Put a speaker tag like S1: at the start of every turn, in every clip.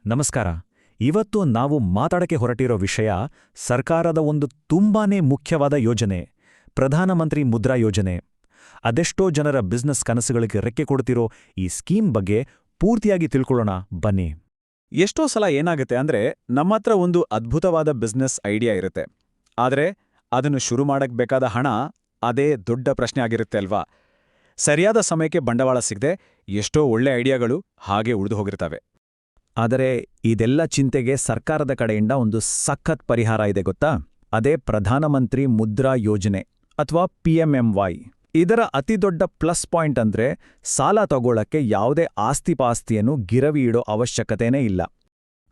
S1: ನಮಸ್ಕಾರ. ಇವತ್ತು ನಾವು ಮಾತಾಡಕ್ಕೆ ಹೊರಟಿರೋ ವಿಷಯ ಸರ್ಕಾರದ ಒಂದು ತುಂಬಾನೇ ಮುಖ್ಯವಾದ ಯೋಜನೆ, ಪ್ರಧಾನಮಂತ್ರಿ ಮುದ್ರಾ ಯೋಜನೆ. ಅದೆಷ್ಟೋ ಜನರ ಬಿಸ್ನೆಸ್ ಕನಸುಗಳಿಗೆ ರೆಕ್ಕೆ ಕೊಡ್ತಿರೋ ಈ ಸ್ಕೀಮ್ ಬಗ್ಗೆ ಪೂರ್ತಿಯಾಗಿ ತಿಳ್ಕೊಳ್ಳೋಣ ಬನ್ನಿ.
S2: ಎಷ್ಟೋ ಸಲ ಏನಾಗುತ್ತೆ ಅಂದ್ರೆ ನಮ್ಮತ್ರ ಒಂದು ಅದ್ಭುತವಾದ ಬಿಸ್ನೆಸ್ ಐಡಿಯಾ ಇರುತ್ತೆ, ಆದರೆ ಅದನ್ನು ಶುರು ಮಾಡಕ್ ಬೇಕಾದ ಹಣ ಅದೇ ದೊಡ್ಡ ಪ್ರಶ್ನೆ ಆಗಿರುತ್ತೆ ಅಲ್ವಾ. ಸರಿಯಾದ ಸಮಯಕ್ಕೆ ಬಂಡವಾಳ ಸಿಗದೆ ಎಷ್ಟೋ ಒಳ್ಳೆ ಐಡಿಯಾಗಳು ಹಾಗೆ ಉಳಿದು ಹೋಗಿರ್ತವೆ.
S1: ಆದರೆ ಇದೆಲ್ಲ ಚಿಂತೆಗೆ ಸರ್ಕಾರದ ಕಡೆಯಿಂದ ಒಂದು ಸಖತ್ ಪರಿಹಾರ ಇದೆ ಗೊತ್ತಾ? ಅದೇ ಪ್ರಧಾನಮಂತ್ರಿ ಮುದ್ರಾ ಯೋಜನೆ ಅಥವಾ PMMY. ಇದರ ಅತಿದೊಡ್ಡ ಪ್ಲಸ್ ಪಾಯಿಂಟ್ ಅಂದ್ರೆ ಸಾಲ ತಗೊಳ್ಳಕ್ಕೆ ಯಾವುದೇ ಆಸ್ತಿಪಾಸ್ತಿಯನ್ನು ಗಿರವಿ ಇಡೋ ಅವಶ್ಯಕತೆನೇ ಇಲ್ಲ.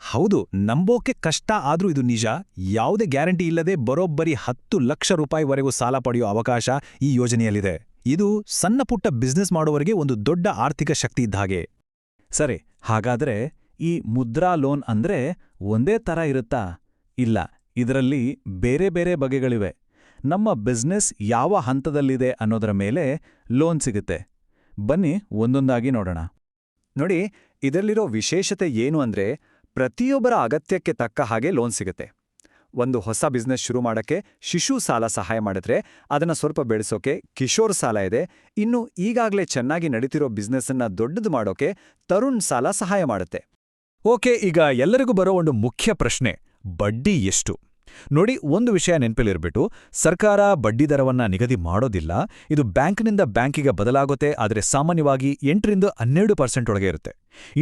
S3: ಹೌದು, ನಂಬೋಕೆ ಕಷ್ಟ ಆದ್ರೂ ಇದು ನಿಜ. ಯಾವುದೇ ಗ್ಯಾರಂಟಿ ಇಲ್ಲದೆ ಬರೋಬ್ಬರಿ 10 ಲಕ್ಷ ರೂಪಾಯಿವರೆಗೂ ಸಾಲ ಪಡೆಯೋ ಅವಕಾಶ ಈ ಯೋಜನೆಯಲ್ಲಿದೆ. ಇದು ಸಣ್ಣ ಪುಟ್ಟ ಬಿಸ್ನೆಸ್ ಮಾಡೋವರಿಗೆ ಒಂದು ದೊಡ್ಡ ಆರ್ಥಿಕ ಶಕ್ತಿ ಇದ್ದ ಹಾಗೆ.
S1: ಸರಿ, ಹಾಗಾದ್ರೆ ಈ ಮುದ್ರಾ ಲೋನ್ ಅಂದ್ರೆ ಒಂದೇ ಥರ ಇರುತ್ತಾ? ಇಲ್ಲ, ಇದರಲ್ಲಿ ಬೇರೆ ಬೇರೆ ಬಗೆಗಳಿವೆ. ನಮ್ಮ ಬಿಸ್ನೆಸ್ ಯಾವ ಹಂತದಲ್ಲಿದೆ ಅನ್ನೋದರ ಮೇಲೆ ಲೋನ್ ಸಿಗುತ್ತೆ. ಬನ್ನಿ ಒಂದೊಂದಾಗಿ ನೋಡೋಣ.
S2: ನೋಡಿ, ಇದರಲ್ಲಿರೋ ವಿಶೇಷತೆ ಏನು ಅಂದ್ರೆ ಪ್ರತಿಯೊಬ್ಬರ ಅಗತ್ಯಕ್ಕೆ ತಕ್ಕ ಹಾಗೆ ಲೋನ್ ಸಿಗುತ್ತೆ. ಒಂದು ಹೊಸ ಬಿಸ್ನೆಸ್ ಶುರು ಮಾಡಕ್ಕೆ ಶಿಶು ಸಾಲ ಸಹಾಯ ಮಾಡಿದ್ರೆ, ಅದನ್ನ ಸ್ವಲ್ಪ ಬೆಳೆಸೋಕೆ ಕಿಶೋರ್ ಸಾಲ ಇದೆ. ಇನ್ನು ಈಗಾಗಲೇ ಚೆನ್ನಾಗಿ ನಡೀತಿರೋ ಬಿಸ್ನೆಸ್ಸನ್ನ ದೊಡ್ಡದು ಮಾಡೋಕೆ ತರುಣ್ ಸಾಲ ಸಹಾಯ ಮಾಡುತ್ತೆ.
S3: ಓಕೆ, ಈಗ ಎಲ್ಲರಿಗೂ ಬರೋ ಒಂದು ಮುಖ್ಯ ಪ್ರಶ್ನೆ, ಬಡ್ಡಿ ಎಷ್ಟು? ನೋಡಿ, ಒಂದು ವಿಷಯ ನೆನಪಲ್ಲಿರ್ಬಿಟ್ಟು, ಸರ್ಕಾರ ಬಡ್ಡಿ ದರವನ್ನ ನಿಗದಿ ಮಾಡೋದಿಲ್ಲ. ಇದು ಬ್ಯಾಂಕ್ನಿಂದ ಬ್ಯಾಂಕಿಗೆ ಬದಲಾಗುತ್ತೆ, ಆದರೆ ಸಾಮಾನ್ಯವಾಗಿ 8ರಿಂದ 12% ಒಳಗೆ ಇರುತ್ತೆ.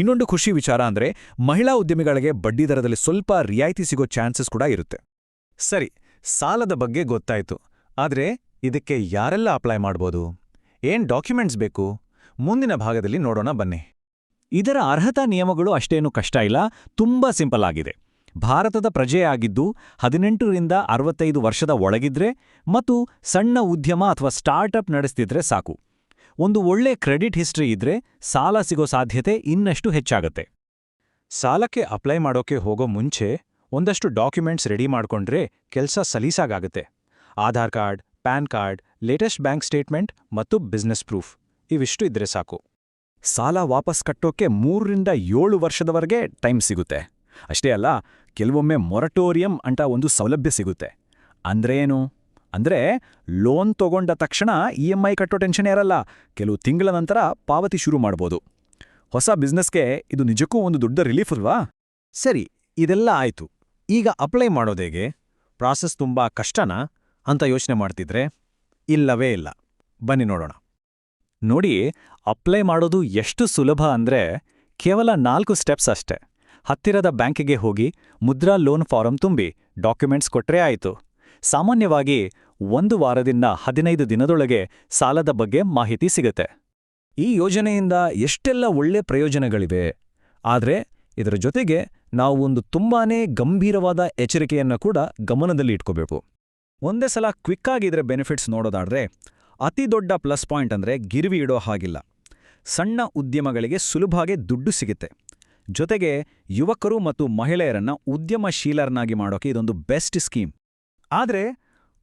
S3: ಇನ್ನೊಂದು ಖುಷಿ ವಿಚಾರ ಅಂದ್ರೆ ಮಹಿಳಾ ಉದ್ಯಮಿಗಳಿಗೆ ಬಡ್ಡಿ ದರದಲ್ಲಿ ಸ್ವಲ್ಪ ರಿಯಾಯಿತಿ ಸಿಗೋ ಚಾನ್ಸಸ್ ಕೂಡ ಇರುತ್ತೆ.
S1: ಸರಿ, ಸಾಲದ ಬಗ್ಗೆ ಗೊತ್ತಾಯ್ತು. ಆದ್ರೆ ಇದಕ್ಕೆ ಯಾರೆಲ್ಲ ಅಪ್ಲೈ ಮಾಡ್ಬೋದು? ಏನ್ ಡಾಕ್ಯುಮೆಂಟ್ಸ್ ಬೇಕು? ಮುಂದಿನ ಭಾಗದಲ್ಲಿ ನೋಡೋಣ ಬನ್ನಿ. ಇದರ ಅರ್ಹತಾ ನಿಯಮಗಳು ಅಷ್ಟೇನೂ ಕಷ್ಟ ಇಲ್ಲ, ತುಂಬಾ ಸಿಂಪಲ್ ಆಗಿದೆ. ಭಾರತದ ಪ್ರಜೆಯಾಗಿದ್ದು 18ರಿಂದ 65 ವರ್ಷದ ಒಳಗಿದ್ರೆ ಮತ್ತು ಸಣ್ಣ ಉದ್ಯಮ ಅಥವಾ ಸ್ಟಾರ್ಟ್ಅಪ್ ನಡೆಸ್ತಿದ್ರೆ ಸಾಕು. ಒಂದು ಒಳ್ಳೆ ಕ್ರೆಡಿಟ್ ಹಿಸ್ಟ್ರಿ ಇದ್ರೆ ಸಾಲ ಸಿಗೋ ಸಾಧ್ಯತೆ ಇನ್ನಷ್ಟು ಹೆಚ್ಚಾಗತ್ತೆ. ಸಾಲಕ್ಕೆ ಅಪ್ಲೈ ಮಾಡೋಕೆ ಹೋಗೋ ಮುಂಚೆ ಒಂದಷ್ಟು ಡಾಕ್ಯುಮೆಂಟ್ಸ್ ರೆಡಿ ಮಾಡ್ಕೊಂಡ್ರೆ ಕೆಲಸ ಸಲೀಸಾಗತ್ತೆ. Aadhaar card, PAN card, latest bank statement ಮತ್ತು ಬಿಸ್ನೆಸ್ ಪ್ರೂಫ್ ಇವಿಷ್ಟು ಇದ್ರೆ ಸಾಕು. ಸಾಲ ವಾಪಸ್ ಕಟ್ಟೋಕೆ 3ರಿಂದ 7 ವರ್ಷದವರೆಗೆ ಟೈಮ್ ಸಿಗುತ್ತೆ. ಅಷ್ಟೇ ಅಲ್ಲ, ಕೆಲವೊಮ್ಮೆ ಮೊರಟೋರಿಯಂ ಅಂತ ಒಂದು ಸೌಲಭ್ಯ ಸಿಗುತ್ತೆ. ಅಂದ್ರೆ ಏನು? ಅಂದ್ರೆ ಲೋನ್ ತಗೊಂಡ ತಕ್ಷಣ EMI ಕಟ್ಟೋ ಟೆನ್ಷನ್ ಇರಲ್ಲ. ಕೆಲವು ತಿಂಗಳ ನಂತರ ಪಾವತಿ ಶುರು ಮಾಡ್ಬೋದು. ಹೊಸ ಬಿಸ್ನೆಸ್ಗೆ ಇದು ನಿಜಕ್ಕೂ ಒಂದು ದೊಡ್ಡ ರಿಲೀಫ್ ಅಲ್ವಾ?
S3: ಸರಿ, ಇದೆಲ್ಲ ಆಯ್ತು. ಈಗ ಅಪ್ಲೈ ಮಾಡೋದೇಗೆ? ಪ್ರಾಸೆಸ್ ತುಂಬಾ ಕಷ್ಟನಾ ಅಂತ ಯೋಚನೆ ಮಾಡ್ತಿದ್ರೆ ಇಲ್ಲವೇ ಇಲ್ಲ. ಬನ್ನಿ ನೋಡೋಣ.
S1: ನೋಡಿ, ಅಪ್ಲೈ ಮಾಡೋದು ಎಷ್ಟು ಸುಲಭ ಅಂದ್ರೆ ಕೇವಲ 4 ಸ್ಟೆಪ್ಸ್ ಅಷ್ಟೆ. ಹತ್ತಿರದ ಬ್ಯಾಂಕಿಗೆ ಹೋಗಿ ಮುದ್ರಾ ಲೋನ್ ಫಾರಂ ತುಂಬಿ ಡಾಕ್ಯುಮೆಂಟ್ಸ್ ಕೊಟ್ರೇ ಆಯಿತು. ಸಾಮಾನ್ಯವಾಗಿ 1 ವಾರದಿಂದ 15 ದಿನದೊಳಗೆ ಸಾಲದ ಬಗ್ಗೆ ಮಾಹಿತಿ ಸಿಗುತ್ತೆ. ಈ ಯೋಜನೆಯಿಂದ ಎಷ್ಟೆಲ್ಲ ಒಳ್ಳೆ ಪ್ರಯೋಜನಗಳಿವೆ. ಆದ್ರೆ ಇದರ ಜೊತೆಗೆ ನಾವು ಒಂದು ತುಂಬಾನೇ ಗಂಭೀರವಾದ ಎಚ್ಚರಿಕೆಯನ್ನ ಕೂಡ ಗಮನದಲ್ಲಿ ಇಟ್ಕೋಬೇಕು. ಒಂದೇ ಸಲ ಕ್ವಿಕ್ ಆಗಿದ್ರೆ ಬೆನಿಫಿಟ್ಸ್ ನೋಡೋದಾದ್ರೆ ಅತಿ ದೊಡ್ಡ ಪ್ಲಸ್ ಪಾಯಿಂಟ್ ಅಂದ್ರೆ ಗಿರ್ವಿ ಇಡೋ ಹಾಗಿಲ್ಲ. ಸಣ್ಣ ಉದ್ಯಮಗಳಿಗೆ ಸುಲಭವಾಗಿ ದುಡ್ಡು ಸಿಗುತ್ತೆ. ಜೊತೆಗೆ ಯುವಕರು ಮತ್ತು ಮಹಿಳೆಯರನ್ನ ಉದ್ಯಮಶೀಲರನ್ನಾಗಿ ಮಾಡೋಕೆ ಇದೊಂದು ಬೆಸ್ಟ್ ಸ್ಕೀಮ್. ಆದ್ರೆ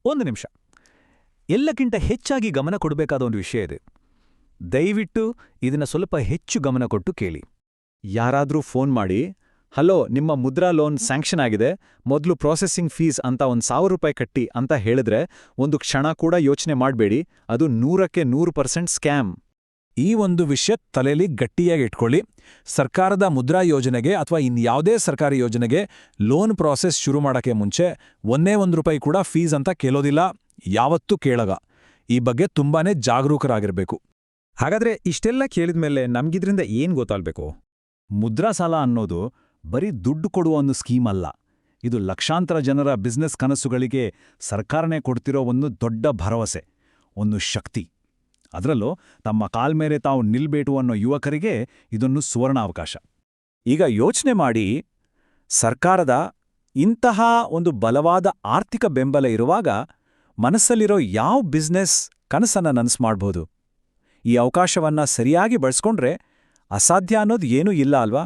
S1: ಒಂದು ನಿಮಿಷ, ಎಲ್ಲಕ್ಕಿಂತ ಹೆಚ್ಚಾಗಿ ಗಮನ ಕೊಡಬೇಕಾದ ಒಂದು ವಿಷಯ ಇದೆ. ದಯವಿಟ್ಟು ಇದನ್ನ ಸ್ವಲ್ಪ ಹೆಚ್ಚು ಗಮನ ಕೊಟ್ಟು ಕೇಳಿ. ಯಾರಾದ್ರೂ ಫೋನ್ ಮಾಡಿ, ಹಲೋ, ನಿಮ್ಮ ಮುದ್ರಾ ಲೋನ್ ಸ್ಯಾಂಕ್ಷನ್ ಆಗಿದೆ, ಮೊದಲು ಪ್ರಾಸೆಸಿಂಗ್ ಫೀಸ್ ಅಂತ ₹1,000 ಕಟ್ಟಿ ಅಂತ ಹೇಳಿದ್ರೆ ಒಂದು ಕ್ಷಣ ಕೂಡ ಯೋಚನೆ ಮಾಡಬೇಡಿ. ಅದು 100ಕ್ಕೆ 100% ಸ್ಕ್ಯಾಮ್.
S3: ಈ ಒಂದು ವಿಷಯ ತಲೆಯಲ್ಲಿ ಗಟ್ಟಿಯಾಗಿ ಇಟ್ಕೊಳ್ಳಿ. ಸರ್ಕಾರದ ಮುದ್ರಾ ಯೋಜನೆಗೆ ಅಥವಾ ಇನ್ಯಾವುದೇ ಸರ್ಕಾರಿ ಯೋಜನೆಗೆ ಲೋನ್ ಪ್ರಾಸೆಸ್ ಶುರು ಮಾಡಕ್ಕೆ ಮುಂಚೆ ₹1 ಕೂಡ ಫೀಸ್ ಅಂತ ಕೇಳೋದಿಲ್ಲ, ಯಾವತ್ತೂ ಕೇಳಗ. ಈ ಬಗ್ಗೆ ತುಂಬಾನೇ ಜಾಗರೂಕರಾಗಿರ್ಬೇಕು.
S1: ಹಾಗಾದ್ರೆ ಇಷ್ಟೆಲ್ಲ ಕೇಳಿದ್ಮೇಲೆ ನಮ್ಗಿದ್ರಿಂದ ಏನ್ ಗೊತ್ತಾಗ್ಬೇಕು? ಮುದ್ರಾ ಸಾಲ ಅನ್ನೋದು ಬರೀ ದುಡ್ಡು ಕೊಡುವ ಒಂದು ಸ್ಕೀಮ್ ಅಲ್ಲ. ಇದು ಲಕ್ಷಾಂತರ ಜನರ ಬಿಸ್ನೆಸ್ ಕನಸುಗಳಿಗೆ ಸರ್ಕಾರನೇ ಕೊಡ್ತಿರೋ ಒಂದು ದೊಡ್ಡ ಭರವಸೆ, ಒಂದು ಶಕ್ತಿ. ಅದರಲ್ಲೂ ತಮ್ಮ ಕಾಲ್ಮೇಲೆ ತಾವು ನಿಲ್ಬೇಟು ಅನ್ನೋ ಯುವಕರಿಗೆ ಇದೊಂದು ಸುವರ್ಣಾವಕಾಶ. ಈಗ ಯೋಚನೆ ಮಾಡಿ, ಸರ್ಕಾರದ ಇಂತಹ ಒಂದು ಬಲವಾದ ಆರ್ಥಿಕ ಬೆಂಬಲ ಇರುವಾಗ ಮನಸ್ಸಲ್ಲಿರೋ ಯಾವ ಬಿಸ್ನೆಸ್ ಕನಸನ್ನ ನನಸು ಮಾಡ್ಬೋದು? ಈ ಅವಕಾಶವನ್ನ ಸರಿಯಾಗಿ ಬಳಸ್ಕೊಂಡ್ರೆ ಅಸಾಧ್ಯ ಅನ್ನೋದು ಏನೂ ಇಲ್ಲ ಅಲ್ವಾ?